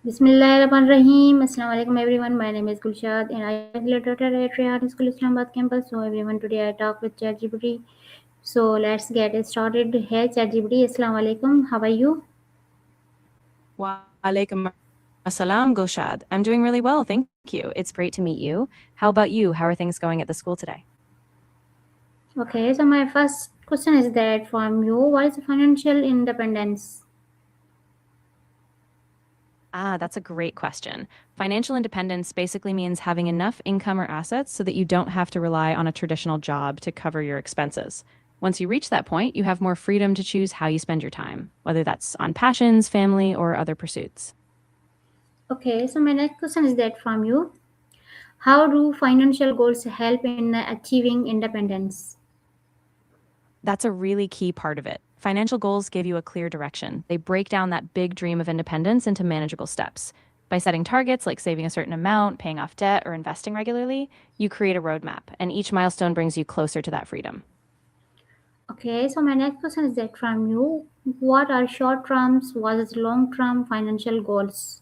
Bismillahirrahmanirrahim. Assalamu alaikum everyone. My name is Gulshad and I am affiliated at Riyadh School Islamabad campus. So everyone, today I talk with ChatGPT. So let's get it started. Hey ChatGPT, Assalamu alaikum. How are you? Wa alaikum assalam, Gulshad. I'm doing really well, thank you. It's great to meet you. How about you? How are things going at the school today? Okay, so my first question is that from you, what is financial independence? That's a great question. Financial independence basically means having enough income or assets so that you don't have to rely on a traditional job to cover your expenses. Once you reach that point, you have more freedom to choose how you spend your time, whether that's on passions, family, or other pursuits. Okay, so my next question is that from you, how do financial goals help in achieving independence? That's a really key part of it. Financial goals give you a clear direction. They break down that big dream of independence into manageable steps. By setting targets like saving a certain amount, paying off debt, or investing regularly, you create a roadmap, and each milestone brings you closer to that freedom. Okay, so my next question is that from you, what are short term versus long term financial goals?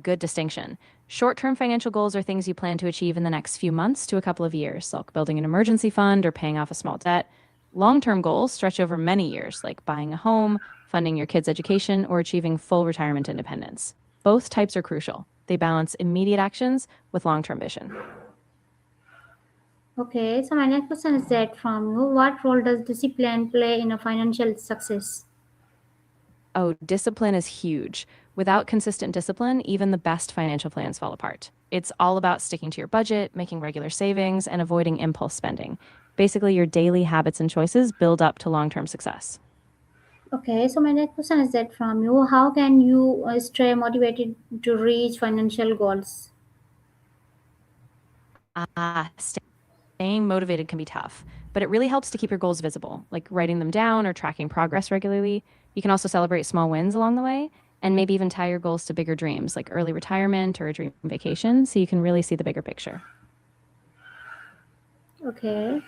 Good distinction. Short term financial goals are things you plan to achieve in the next few months to a couple of years, like building an emergency fund or paying off a small debt. Long term goals stretch over many years, like buying a home, funding your kids' education, or achieving full retirement independence. Both types are crucial. They balance immediate actions with long term vision. Okay, so my next question is that from you, what role does discipline play in a financial success? Oh, discipline is huge. Without consistent discipline, even the best financial plans fall apart. It's all about sticking to your budget, making regular savings, and avoiding impulse spending. Basically, your daily habits and choices build up to long term success. Okay, so my next question is that from you, how can you stay motivated to reach financial goals? Staying motivated can be tough, but it really helps to keep your goals visible, like writing them down or tracking progress regularly. You can also celebrate small wins along the way, and maybe even tie your goals to bigger dreams, like early retirement or a dream vacation, so you can really see the bigger picture. Okay,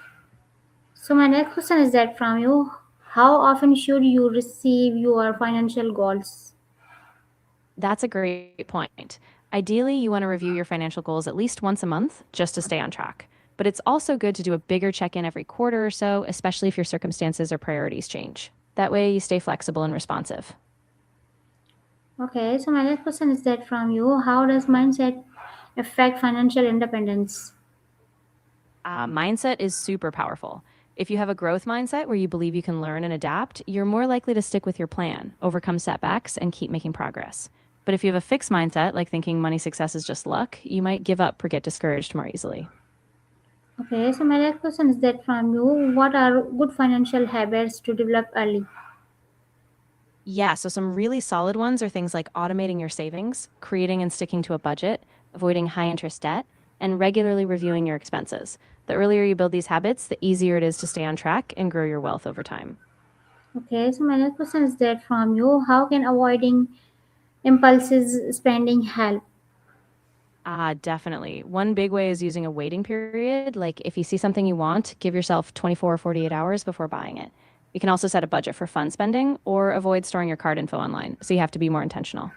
so my next question is that from you, how often should you receive your financial goals? That's a great point. Ideally, you want to review your financial goals at least once a month just to stay on track. But it's also good to do a bigger check in every quarter or so, especially if your circumstances or priorities change. That way, you stay flexible and responsive. Okay, so my next question is that from you, how does mindset affect financial independence? Mindset is super powerful. If you have a growth mindset where you believe you can learn and adapt, you're more likely to stick with your plan, overcome setbacks, and keep making progress. But if you have a fixed mindset, like thinking money success is just luck, you might give up or get discouraged more easily. Okay, so my next question is that from you, what are good financial habits to develop early? Yeah, so some really solid ones are things like automating your savings, creating and sticking to a budget, avoiding high interest debt, and regularly reviewing your expenses. The earlier you build these habits, the easier it is to stay on track and grow your wealth over time. Okay, so my next question is that from you, how can avoiding impulses spending help? Definitely. One big way is using a waiting period. Like if you see something you want, give yourself 24 or 48 hours before buying it. You can also set a budget for fun spending or avoid storing your card info online. So you have to be more intentional.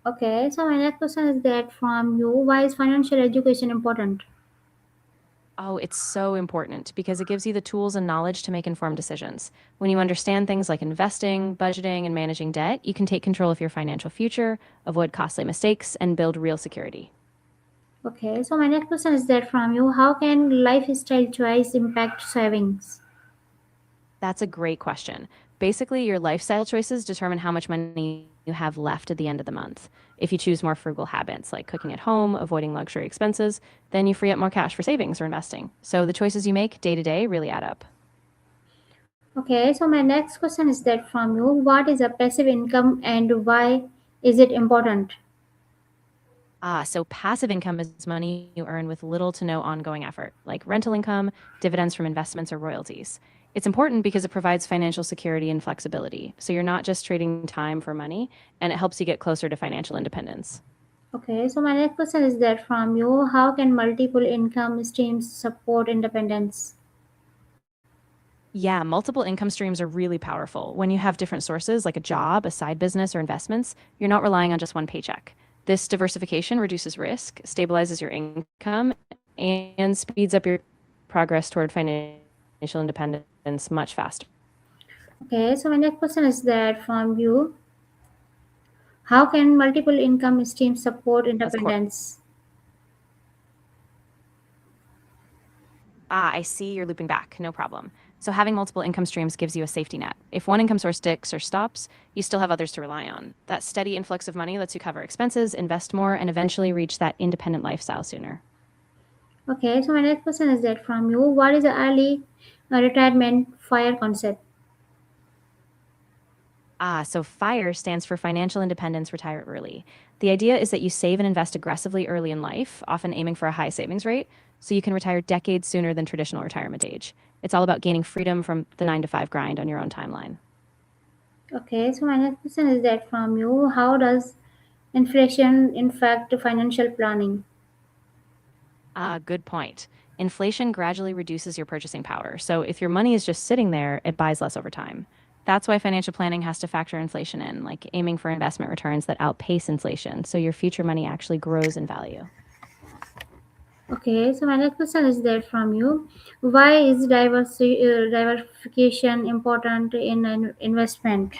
Okay, so my next question is that from you, why is financial education important? Oh, it's so important because it gives you the tools and knowledge to make informed decisions. When you understand things like investing, budgeting, and managing debt, you can take control of your financial future, avoid costly mistakes, and build real security. Okay, so my next question is that from you, how can lifestyle choice impact savings? That's a great question. Basically, your lifestyle choices determine how much money you have left at the end of the month. If you choose more frugal habits like cooking at home, avoiding luxury expenses, then you free up more cash for savings or investing. So the choices you make day to day really add up. Okay, so my next question is that from you, what is a passive income and why is it important? So passive income is money you earn with little to no ongoing effort, like rental income, dividends from investments, or royalties. It's important because it provides financial security and flexibility. So you're not just trading time for money, and it helps you get closer to financial independence. Okay, so my next question is that from you, how can multiple income streams support independence? Yeah, multiple income streams are really powerful. When you have different sources like a job, a side business, or investments, you're not relying on just one paycheck. This diversification reduces risk, stabilizes your income, and speeds up your progress toward financial independence much faster. Okay, so my next question is that from you, how can multiple income streams support Of course. independence? I see you're looping back. No problem. So, having multiple income streams gives you a safety net. If one income source sticks or stops, you still have others to rely on. That steady influx of money lets you cover expenses, invest more, and eventually reach that independent lifestyle sooner. Okay, so my next question is that from you, what is the early retirement fire concept? So FIRE stands for Financial Independence Retire Early. The idea is that you save and invest aggressively early in life, often aiming for a high savings rate, so you can retire decades sooner than traditional retirement age. It's all about gaining freedom from the 9 to 5 grind on your own timeline. Okay, so my next question is that from you, how does inflation impact financial planning? Good point. Inflation gradually reduces your purchasing power. So if your money is just sitting there, it buys less over time. That's why financial planning has to factor inflation in, like aiming for investment returns that outpace inflation. So your future money actually grows in value. Okay, so my next question is that from you, why is diversification important in an investment?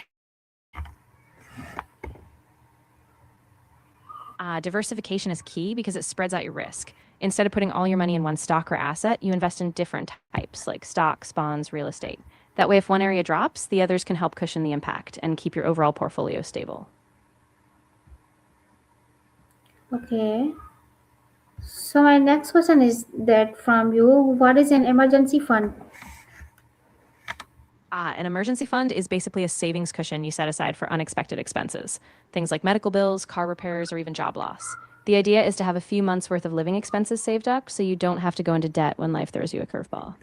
Diversification is key because it spreads out your risk. Instead of putting all your money in one stock or asset, you invest in different types like stocks, bonds, real estate. That way, if one area drops, the others can help cushion the impact and keep your overall portfolio stable. Okay, so my next question is that from you, what is an emergency fund? An emergency fund is basically a savings cushion you set aside for unexpected expenses, things like medical bills, car repairs, or even job loss. The idea is to have a few months' worth of living expenses saved up so you don't have to go into debt when life throws you a curveball.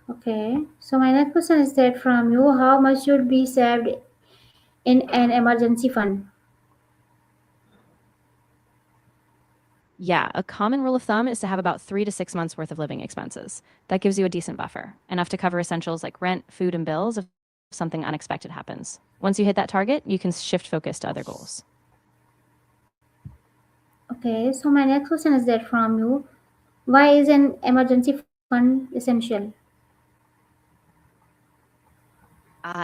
Okay, so my next question is that from you, how much should be saved in an emergency fund? Yeah, a common rule of thumb is to have about 3 to 6 months worth of living expenses. That gives you a decent buffer, enough to cover essentials like rent, food, and bills if something unexpected happens. Once you hit that target, you can shift focus to other goals. Okay, so my next question is that from you, why is an emergency fund essential?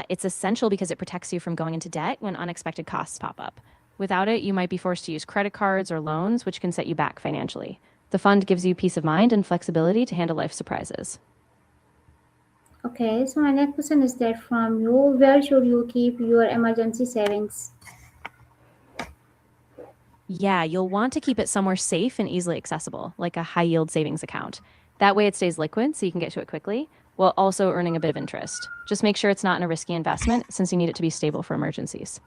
It's essential because it protects you from going into debt when unexpected costs pop up. Without it, you might be forced to use credit cards or loans, which can set you back financially. The fund gives you peace of mind and flexibility to handle life surprises. Okay, so my next question is that from you, where should you keep your emergency savings? Yeah, you'll want to keep it somewhere safe and easily accessible, like a high yield savings account. That way it stays liquid so you can get to it quickly, while also earning a bit of interest. Just make sure it's not in a risky investment since you need it to be stable for emergencies.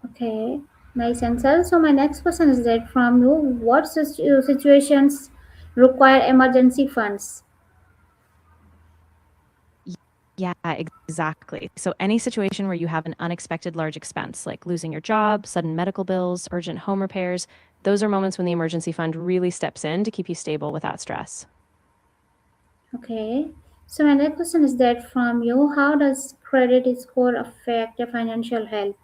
Okay, nice answer. So my next question is that from you, what situations require emergency funds? Yeah, exactly. So, any situation where you have an unexpected large expense, like losing your job, sudden medical bills, urgent home repairs, those are moments when the emergency fund really steps in to keep you stable without stress. Okay, so my next question is that from you, how does credit score affect your financial health?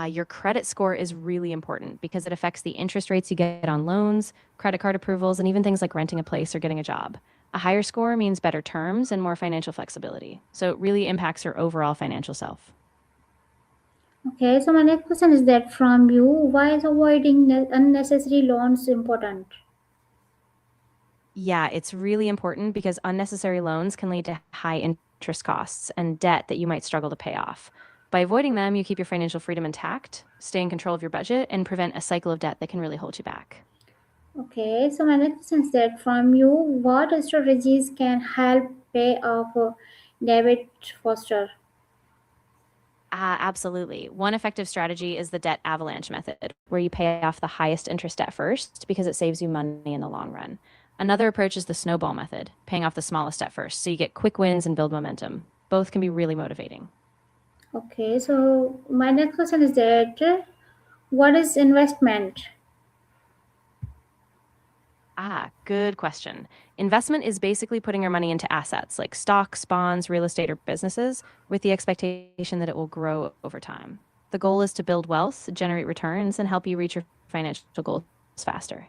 Your credit score is really important because it affects the interest rates you get on loans, credit card approvals, and even things like renting a place or getting a job. A higher score means better terms and more financial flexibility. So, it really impacts your overall financial self. Okay, so my next question is that from you, why is avoiding unnecessary loans important? Yeah, it's really important because unnecessary loans can lead to high interest costs and debt that you might struggle to pay off. By avoiding them, you keep your financial freedom intact, stay in control of your budget, and prevent a cycle of debt that can really hold you back. Okay, so my next question is that from you, what strategies can help pay off debit faster? Absolutely. One effective strategy is the debt avalanche method, where you pay off the highest interest debt first because it saves you money in the long run. Another approach is the snowball method, paying off the smallest debt first, so you get quick wins and build momentum. Both can be really motivating. Okay, so my next question is that what is investment? Good question. Investment is basically putting your money into assets like stocks, bonds, real estate, or businesses with the expectation that it will grow over time. The goal is to build wealth, generate returns, and help you reach your financial goals faster.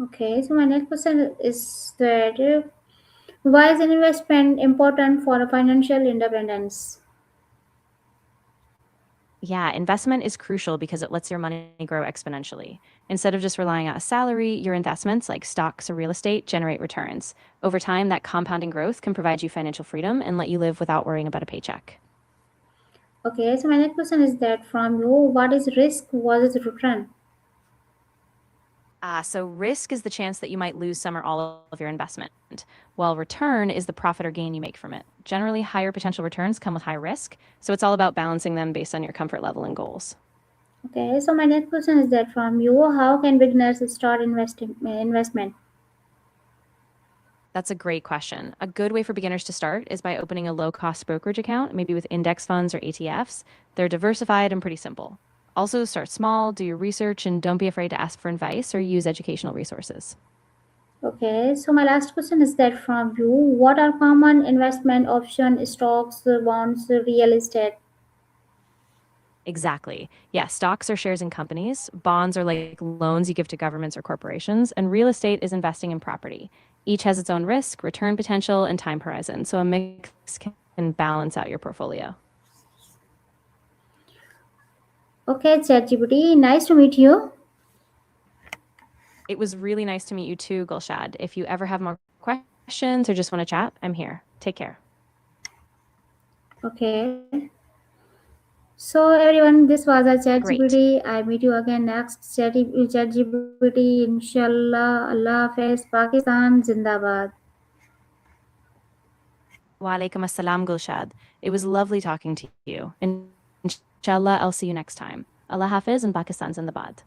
Okay, so my next question is that why is investment important for financial independence? Yeah, investment is crucial because it lets your money grow exponentially. Instead of just relying on a salary, your investments like stocks or real estate generate returns. Over time, that compounding growth can provide you financial freedom and let you live without worrying about a paycheck. Okay, so my next question is that from you, what is risk versus return? So risk is the chance that you might lose some or all of your investment, while return is the profit or gain you make from it. Generally, higher potential returns come with high risk, so it's all about balancing them based on your comfort level and goals. Okay, so my next question is that from you, how can beginners start investing investment? That's a great question. A good way for beginners to start is by opening a low cost brokerage account, maybe with index funds or ETFs. They're diversified and pretty simple. Also, start small, do your research, and don't be afraid to ask for advice or use educational resources. Okay, so my last question is that from you, what are common investment options, stocks, bonds, real estate? Exactly. Yeah, stocks are shares in companies, bonds are like loans you give to governments or corporations, and real estate is investing in property. Each has its own risk, return potential, and time horizon, so a mix can balance out your portfolio. Okay, ChatGPT, nice to meet you. It was really nice to meet you too, Gulshad. If you ever have more questions or just want to chat, I'm here. Take care. Okay, so everyone, this was a Great. ChatGPT. I meet you again next ChatGPT. Inshallah, Allah Hafiz, Pakistan, Zindabad. Wa alaikum assalam, Gulshad. It was lovely talking to you. Inshallah, I'll see you next time. Allah Hafiz and Pakistan Zindabad.